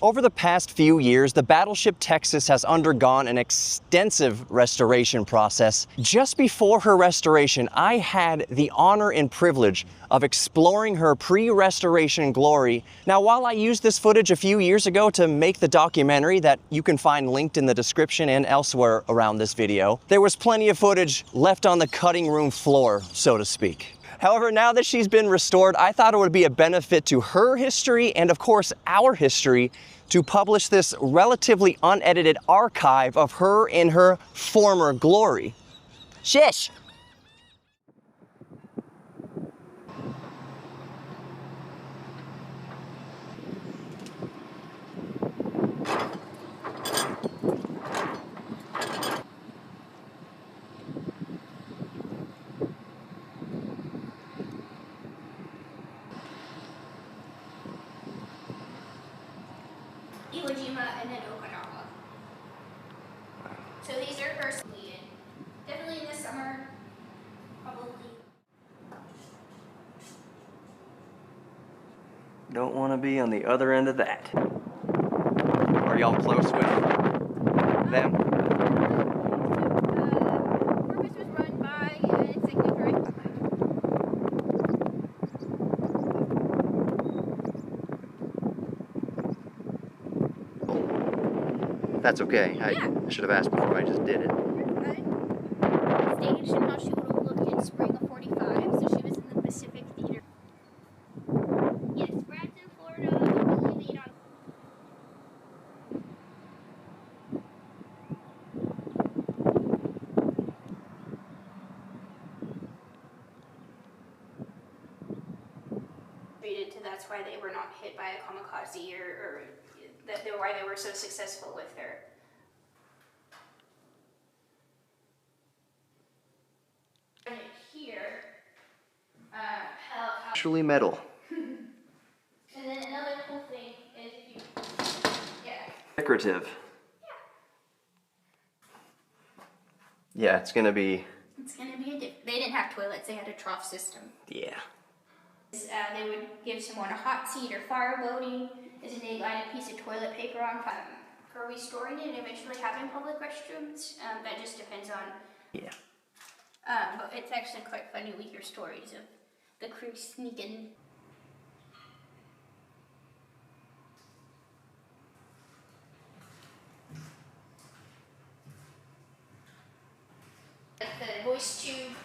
Over the past few years, the Battleship Texas has undergone an extensive restoration process. Just before her restoration, I had the honor and privilege of exploring her pre-restoration glory. Now, while I used this footage a few years ago to make the documentary that you can find linked in the description and elsewhere around this video, there was plenty of footage left on the cutting room floor, so to speak. However, now that she's been restored, I thought it would be a benefit to her history and, of course, our history to publish this relatively unedited archive of her in her former glory. Shish! Iwo Jima and then Okinawa. So these are personally in. Definitely in the summer, probably. Don't want to be on the other end of that. Are y'all close with them? Purpose was run by Signatory. That's okay. I should have asked before I just did it. Staged and how she would have looked in spring of '45, so she was in the Pacific Theater. Yes, Bradenton, Florida. Really lead on. That's why they were not hit by a kamikaze, or why they were so successful with her. Here, Actually metal. And then another cool thing is if you, Decorative. Yeah, it's gonna be they didn't have toilets, they had a trough system. Yeah. They would give someone a hot seat or fireboating, and then they line a piece of toilet paper on fire. For restoring it and eventually having public restrooms, that just depends on. Yeah. But it's actually quite funny. We hear stories of the crew sneaking. The voice tube